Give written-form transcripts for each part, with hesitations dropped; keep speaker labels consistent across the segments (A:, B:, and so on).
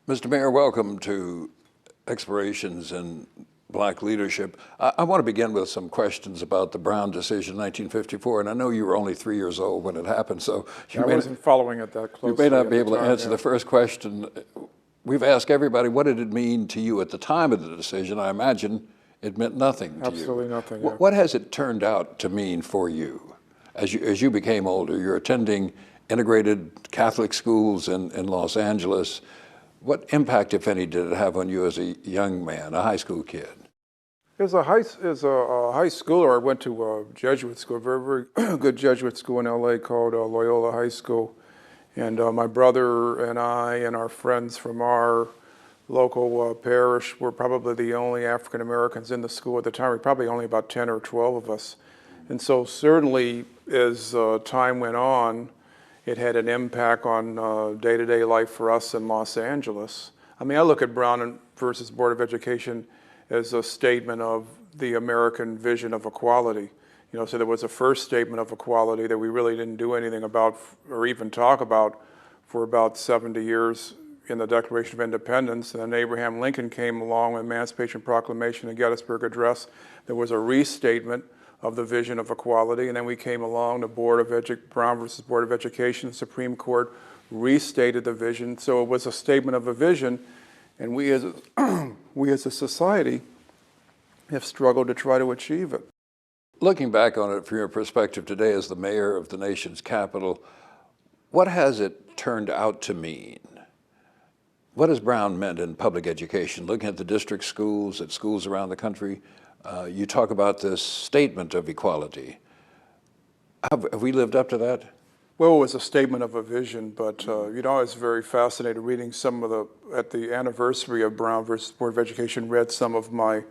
A: Mr. Mayor, welcome to Explorations in Black Leadership. I want to begin with some questions about the Brown decision in 1954, and I know you were only 3 years old when it happened, so
B: I wasn't following it that closely.
A: you may not be able to answer the first question. We've asked everybody, what did it mean to you at the time of the decision? I imagine it meant nothing to you.
B: Absolutely nothing, yeah.
A: What has it turned out to mean for you as you became older? You're attending integrated Catholic schools in Los Angeles. What impact, if any, did it have on you as a young man, a high school kid?
B: As a high schooler, I went to a Jesuit school, a very, very good Jesuit school in LA called Loyola High School. And my brother and I and our friends from our local parish were probably the only African Americans in the school at the time. We were probably only about 10 or 12 of us. And so certainly as time went on, it had an impact on day-to-day life for us in Los Angeles. I mean, I look at Brown versus Board of Education as a statement of the American vision of equality. You know, so there was a first statement of equality that we really didn't do anything about or even talk about for about 70 years in the Declaration of Independence. And then Abraham Lincoln came along with Emancipation Proclamation and Gettysburg Address. There was a restatement of the vision of equality, and then we came along, the Brown versus Board of Education, the Supreme Court restated the vision. So it was a statement of a vision, and we as a society have struggled to try to achieve it.
A: Looking back on it from your perspective today as the mayor of the nation's capital, what has it turned out to mean? What has Brown meant in public education? Looking at the district schools, at schools around the country, you talk about this statement of equality. Have we lived up to that?
B: Well, it was a statement of a vision, but you know, I was very fascinated reading some of at the anniversary of Brown versus Board of Education, read some of my,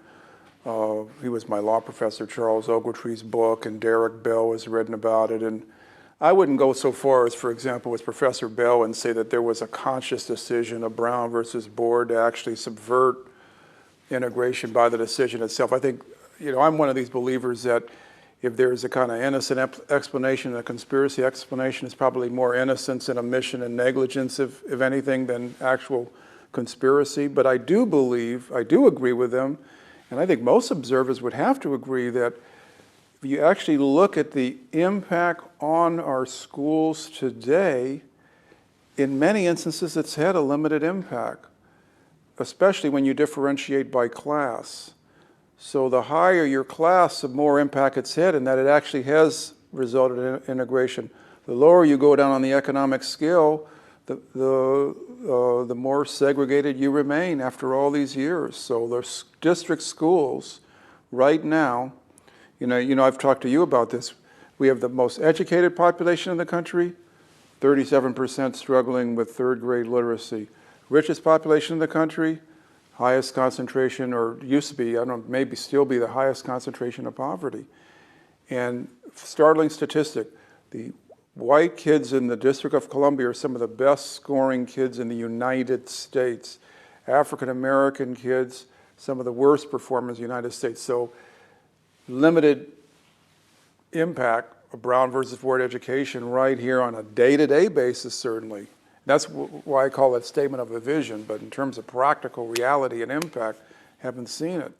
B: he was my law professor, Charles Ogletree's book, and Derek Bell has written about it. And I wouldn't go so far as, for example, with Professor Bell and say that there was a conscious decision of Brown versus Board to actually subvert integration by the decision itself. I think, you know, I'm one of these believers that if there's a kind of innocent explanation, a conspiracy explanation, is probably more innocence and omission and negligence, if anything, than actual conspiracy. But I do believe, I do agree with them, and I think most observers would have to agree that if you actually look at the impact on our schools today, in many instances it's had a limited impact, especially when you differentiate by class. So the higher your class, the more impact it's had, and that it actually has resulted in integration. The lower you go down on the economic scale, the more segregated you remain after all these years. So there's district schools right now, you know, I've talked to you about this. We have the most educated population in the country, 37% struggling with third grade literacy. Richest population in the country, highest concentration, or used to be, I don't know, maybe still be the highest concentration of poverty. And startling statistic, the white kids in the District of Columbia are some of the best scoring kids in the United States. African American kids, some of the worst performers in the United States. So limited impact of Brown versus Board education right here on a day-to-day basis, certainly. That's why I call it statement of a vision, but in terms of practical reality and impact, haven't seen it.